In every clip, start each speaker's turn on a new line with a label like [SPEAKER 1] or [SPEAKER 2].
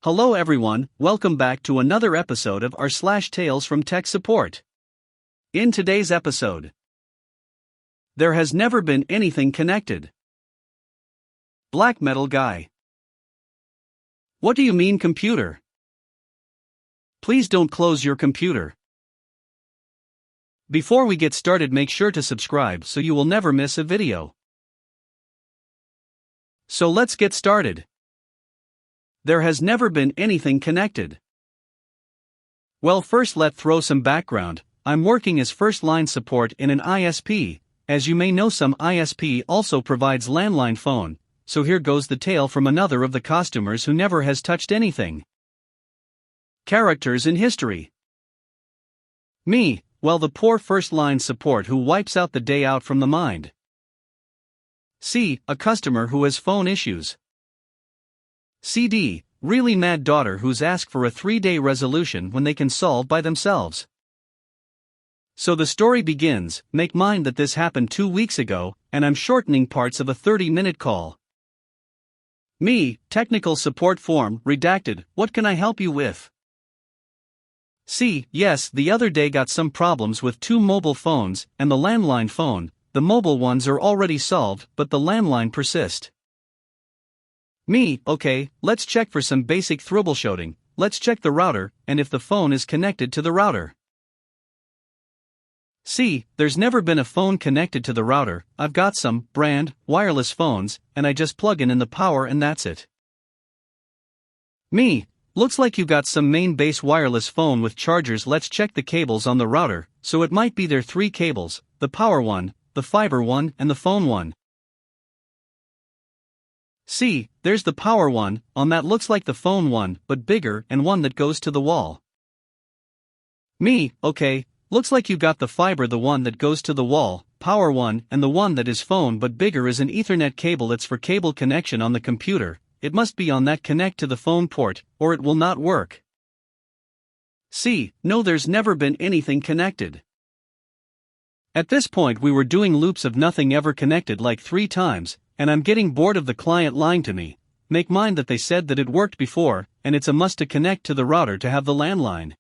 [SPEAKER 1] Hello everyone, welcome back to another episode of r/slash Tales from Tech Support. In today's episode, there has never been anything connected. Black metal guy. What do you mean computer? Please don't close your computer. Before we get started, make sure to subscribe so you will never miss a video. So let's get started. There has never been anything connected. Well, first let's throw some background. I'm working as first-line support in an ISP. As you may know, some ISP also provides landline phone, so here goes the tale from another of the customers who never has touched anything. Characters in history. Me, well, the poor first-line support who wipes out the day out from the mind. C, a customer who has phone issues. CD, really mad daughter who's asked for a 3-day resolution when they can solve by themselves. So the story begins. Make mind that this happened 2 weeks ago, and I'm shortening parts of a 30-minute call. Me, technical support form, redacted, what can I help you with? C, yes, the other day got some problems with 2 mobile phones, and the landline phone. The mobile ones are already solved, but the landline persist. Me, okay, let's check for some basic troubleshooting. Let's check the router, and if the phone is connected to the router. C, there's never been a phone connected to the router. I've got some brand wireless phones, and I just plug in the power and that's it. Me, looks like you got some main base wireless phone with chargers. Let's check the cables on the router, so it might be there 3 cables, the power one, the fiber one, and the phone one. C, there's the power one, on that looks like the phone one, but bigger, and one that goes to the wall. Me, okay, looks like you got the fiber, the one that goes to the wall, power one, and the one that is phone but bigger is an Ethernet cable. It's for cable connection on the computer. It must be on that connect to the phone port, or it will not work. C, no, there's never been anything connected. At this point we were doing loops of nothing ever connected like 3 times, and I'm getting bored of the client lying to me. Make mind that they said that it worked before, and it's a must to connect to the router to have the landline.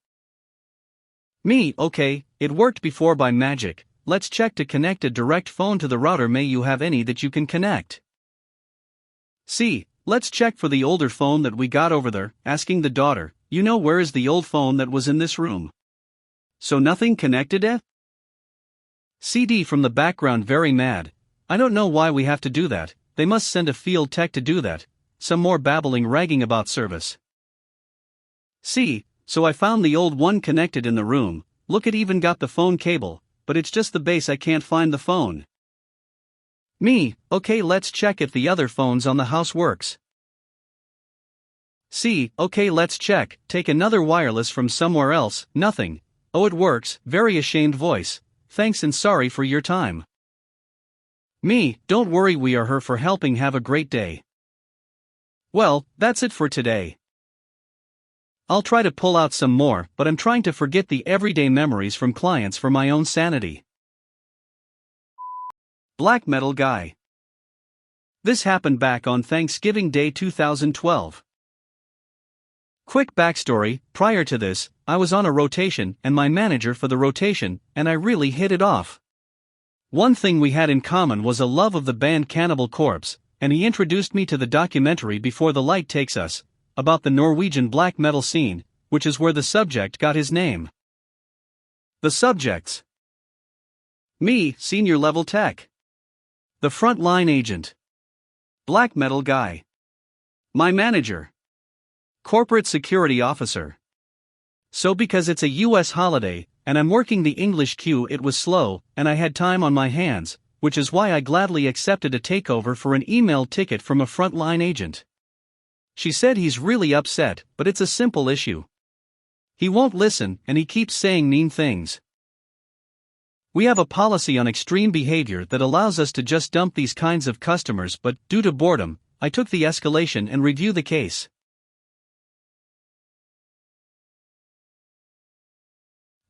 [SPEAKER 1] Me, okay, it worked before by magic. Let's check to connect a direct phone to the router. May you have any that you can connect? C, let's check for the older phone that we got over there, asking the daughter, you know, where is the old phone that was in this room? So nothing connected, eh? CD from the background, very mad. I don't know why we have to do that. They must send a field tech to do that. Some more babbling, ragging about service. C, so I found the old one connected in the room. Look, it even got the phone cable, but it's just the base. I can't find the phone. Me, okay, let's check if the other phones on the house works. C, okay, let's check. Take another wireless from somewhere else. Nothing. Oh, it works. Very ashamed voice. Thanks and sorry for your time. Me, don't worry, we are here for helping. Have a great day. Well, that's it for today. I'll try to pull out some more, but I'm trying to forget the everyday memories from clients for my own sanity. Black metal guy. This happened back on Thanksgiving Day 2012. Quick backstory, prior to this, I was on a rotation and my manager for the rotation, and I really hit it off. One thing we had in common was a love of the band Cannibal Corpse, and he introduced me to the documentary Before the Light Takes Us, about the Norwegian black metal scene, which is where the subject got his name. The subjects. Me, senior level tech. The frontline agent. Black metal guy. My manager. Corporate security officer. So because it's a US holiday, and I'm working the English queue, it was slow, and I had time on my hands, which is why I gladly accepted a takeover for an email ticket from a frontline agent. She said he's really upset, but it's a simple issue. He won't listen, and he keeps saying mean things. We have a policy on extreme behavior that allows us to just dump these kinds of customers, but due to boredom, I took the escalation and review the case.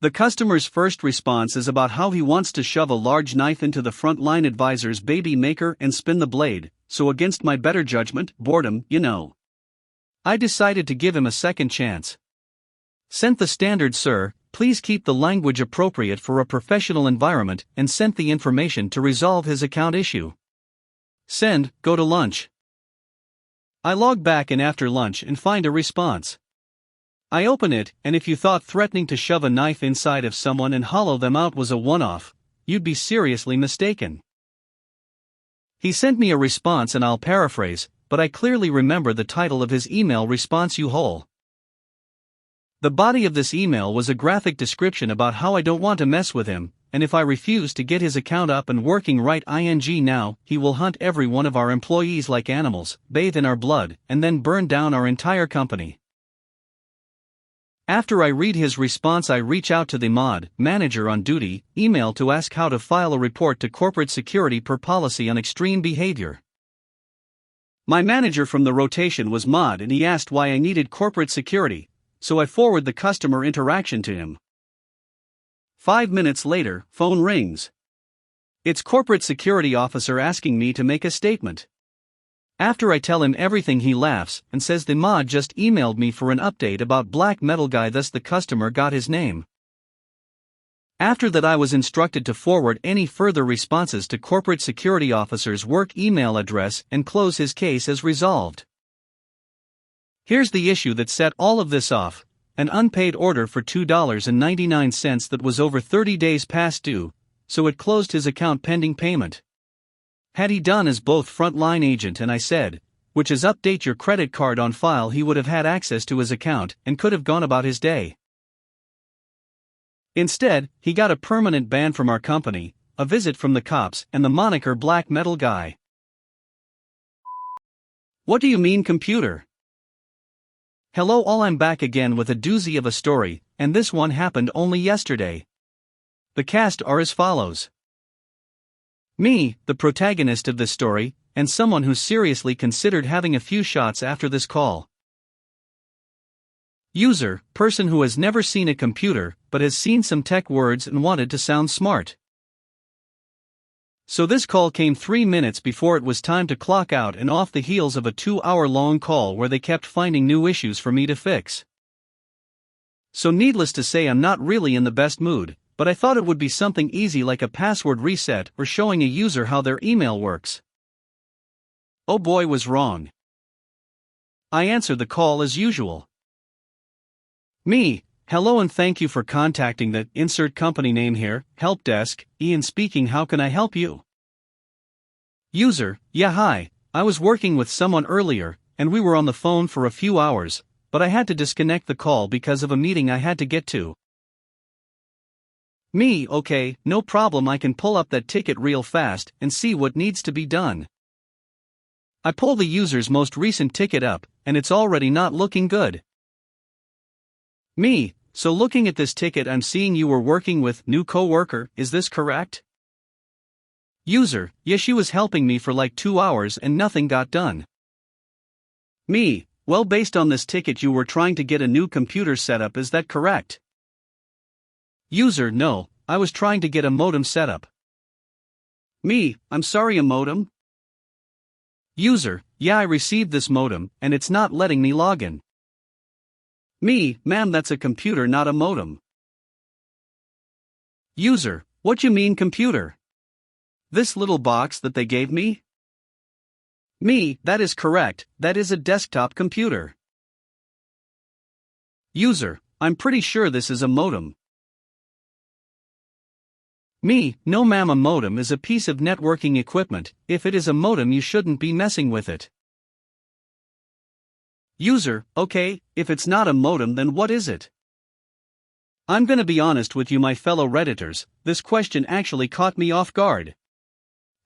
[SPEAKER 1] The customer's first response is about how he wants to shove a large knife into the frontline advisor's baby maker and spin the blade, so against my better judgment, boredom, you know. I decided to give him a second chance. Sent the standard sir, please keep the language appropriate for a professional environment, and sent the information to resolve his account issue. Send, go to lunch. I log back in after lunch and find a response. I open it, and if you thought threatening to shove a knife inside of someone and hollow them out was a one-off, you'd be seriously mistaken. He sent me a response, and I'll paraphrase, but I clearly remember the title of his email response: "You hole." The body of this email was a graphic description about how I don't want to mess with him, and if I refuse to get his account up and working right now, he will hunt every one of our employees like animals, bathe in our blood, and then burn down our entire company. After I read his response, I reach out to the mod manager on duty email to ask how to file a report to corporate security per policy on extreme behavior. My manager from the rotation was mod, and he asked why I needed corporate security, so I forward the customer interaction to him. 5 minutes later, phone rings. It's corporate security officer asking me to make a statement. After I tell him everything, he laughs and says the mod just emailed me for an update about black metal guy, thus the customer got his name. After that, I was instructed to forward any further responses to corporate security officer's work email address and close his case as resolved. Here's the issue that set all of this off: an unpaid order for $2.99 that was over 30 days past due, so it closed his account pending payment. Had he done as both frontline agent and I said, which is update your credit card on file, he would have had access to his account and could have gone about his day. Instead, he got a permanent ban from our company, a visit from the cops, and the moniker Black Metal Guy. What do you mean, computer? Hello all, I'm back again with a doozy of a story, and this one happened only yesterday. The cast are as follows. Me, the protagonist of this story, and someone who seriously considered having a few shots after this call. User, person who has never seen a computer, but has seen some tech words and wanted to sound smart. So this call came 3 minutes before it was time to clock out, and off the heels of a 2-hour-long call where they kept finding new issues for me to fix. So needless to say, I'm not really in the best mood, but I thought it would be something easy like a password reset or showing a user how their email works. Oh boy, was wrong. I answer the call as usual. Me, hello and thank you for contacting the insert company name here, help desk, Ian speaking, how can I help you? User, yeah hi, I was working with someone earlier, and we were on the phone for a few hours, but I had to disconnect the call because of a meeting I had to get to. Me, okay, no problem, I can pull up that ticket real fast and see what needs to be done. I pull the user's most recent ticket up, and it's already not looking good. Me, so looking at this ticket, I'm seeing you were working with new coworker, is this correct? User, yeah, she was helping me for like 2 hours and nothing got done. Me, well, based on this ticket you were trying to get a new computer set up, is that correct? User, no, I was trying to get a modem set up. Me, I'm sorry, a modem? User, yeah, I received this modem, and it's not letting me log in. Me, ma'am, that's a computer, not a modem. User, what you mean computer? This little box that they gave me? Me, that is correct, that is a desktop computer. User, I'm pretty sure this is a modem. Me, no ma'am, a modem is a piece of networking equipment. If it is a modem, you shouldn't be messing with it. User, okay, if it's not a modem, then what is it? I'm gonna be honest with you, my fellow Redditors, this question actually caught me off guard.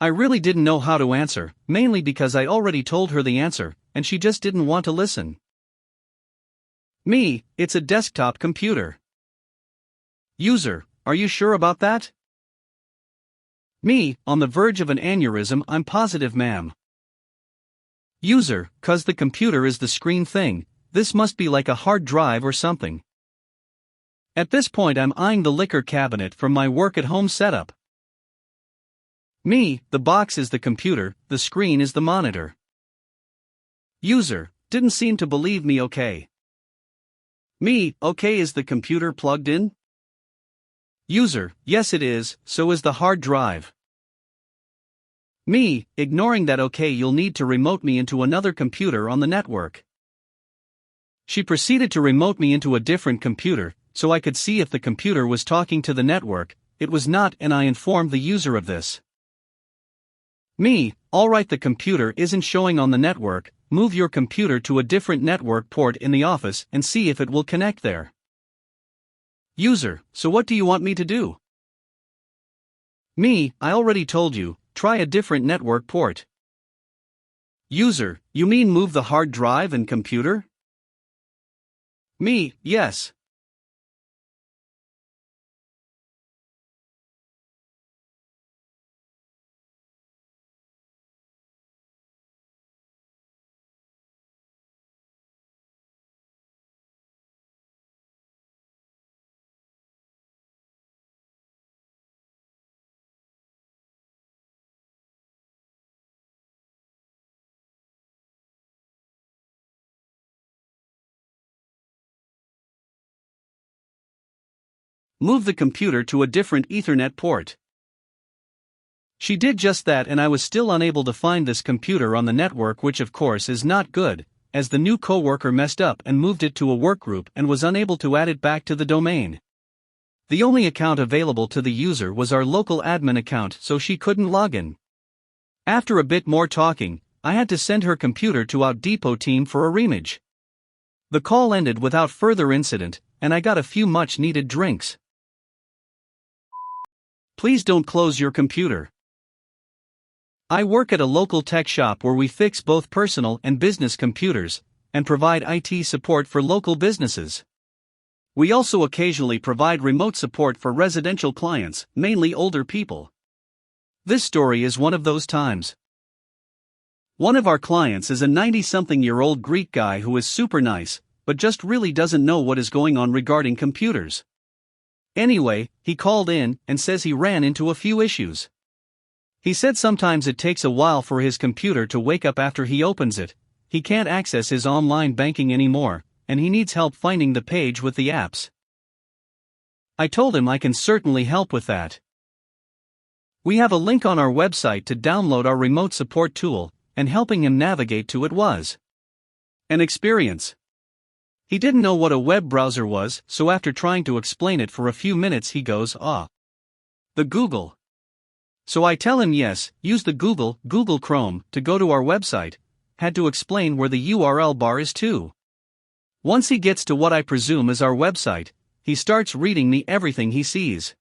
[SPEAKER 1] I really didn't know how to answer, mainly because I already told her the answer, and she just didn't want to listen. Me, it's a desktop computer. User, are you sure about that? Me, on the verge of an aneurysm, I'm positive, ma'am. User, 'cause the computer is the screen thing, this must be like a hard drive or something. At this point I'm eyeing the liquor cabinet from my work-at-home setup. Me, the box is the computer, the screen is the monitor. User, didn't seem to believe me. Okay. Me, okay, is the computer plugged in? User, yes it is, so is the hard drive. Me, ignoring that. Okay, you'll need to remote me into another computer on the network. She proceeded to remote me into a different computer, so I could see if the computer was talking to the network. It was not, and I informed the user of this. Me, alright, the computer isn't showing on the network. Move your computer to a different network port in the office and see if it will connect there. User, so what do you want me to do? Me, I already told you, try a different network port. User, you mean move the hard drive and computer? Me, yes. Move the computer to a different Ethernet port. She did just that, and I was still unable to find this computer on the network, which of course is not good, as the new coworker messed up and moved it to a workgroup and was unable to add it back to the domain. The only account available to the user was our local admin account, so she couldn't log in. After a bit more talking, I had to send her computer to our depot team for a reimage. The call ended without further incident, and I got a few much needed drinks. Please don't close your computer. I work at a local tech shop where we fix both personal and business computers, and provide IT support for local businesses. We also occasionally provide remote support for residential clients, mainly older people. This story is one of those times. One of our clients is a 90-something-year-old Greek guy who is super nice, but just really doesn't know what is going on regarding computers. Anyway, he called in and says he ran into a few issues. He said sometimes it takes a while for his computer to wake up after he opens it, he can't access his online banking anymore, and he needs help finding the page with the apps. I told him I can certainly help with that. We have a link on our website to download our remote support tool, and helping him navigate to it was an experience. He didn't know what a web browser was, so after trying to explain it for a few minutes he goes, the Google. So I tell him yes, use the Google Chrome, to go to our website, had to explain where the URL bar is too. Once he gets to what I presume is our website, he starts reading me everything he sees.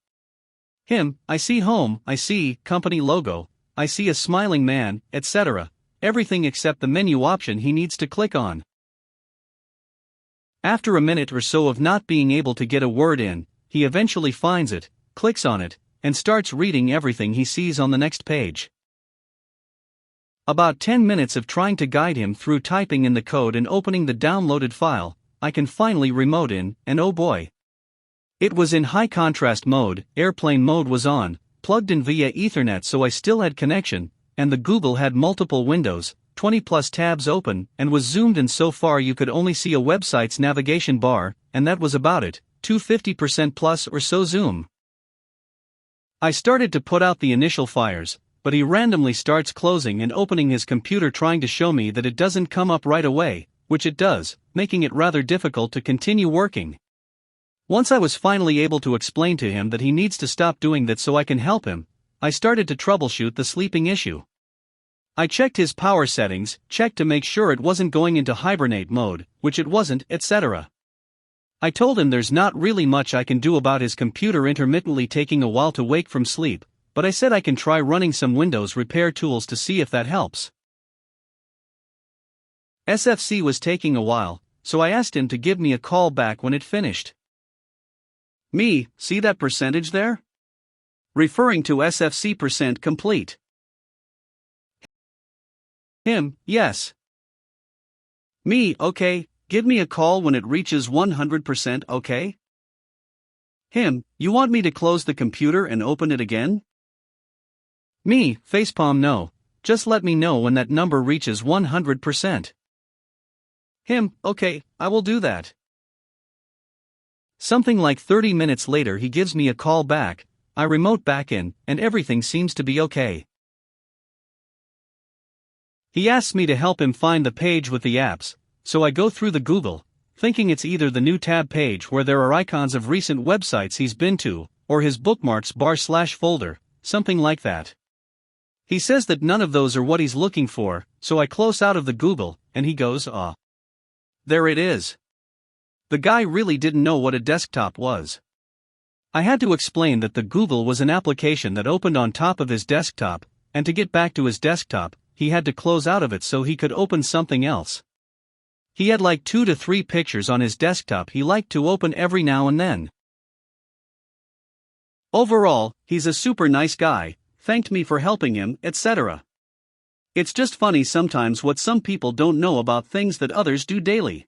[SPEAKER 1] I see home, I see company logo, I see a smiling man, etc., everything except the menu option he needs to click on. After a minute or so of not being able to get a word in, he eventually finds it, clicks on it, and starts reading everything he sees on the next page. About 10 minutes of trying to guide him through typing in the code and opening the downloaded file, I can finally remote in, and oh boy! It was in high contrast mode, airplane mode was on, plugged in via Ethernet so I still had connection, and the Google had multiple windows, 20 plus tabs open, and was zoomed in so far you could only see a website's navigation bar, and that was about it, 250% plus or so zoom. I started to put out the initial fires, but he randomly starts closing and opening his computer trying to show me that it doesn't come up right away, which it does, making it rather difficult to continue working. Once I was finally able to explain to him that he needs to stop doing that so I can help him, I started to troubleshoot the sleeping issue. I checked his power settings, checked to make sure it wasn't going into hibernate mode, which it wasn't, etc. I told him there's not really much I can do about his computer intermittently taking a while to wake from sleep, but I said I can try running some Windows repair tools to see if that helps. SFC was taking a while, so I asked him to give me a call back when it finished. See that percentage there? Referring to SFC percent complete. Yes. Okay, give me a call when it reaches 100%, okay? You want me to close the computer and open it again? Facepalm no, just let me know when that number reaches 100%. Him, okay, I will do that. Something like 30 minutes later he gives me a call back, I remote back in, and everything seems to be okay. He asks me to help him find the page with the apps, so I go through the Google, thinking it's either the new tab page where there are icons of recent websites he's been to, or his bookmarks / folder, something like that. He says that none of those are what he's looking for, so I close out of the Google, and he goes, there it is. The guy really didn't know what a desktop was. I had to explain that the Google was an application that opened on top of his desktop, and to get back to his desktop, he had to close out of it so he could open something else. He had like 2 to 3 pictures on his desktop he liked to open every now and then. Overall, he's a super nice guy, thanked me for helping him, etc. It's just funny sometimes what some people don't know about things that others do daily.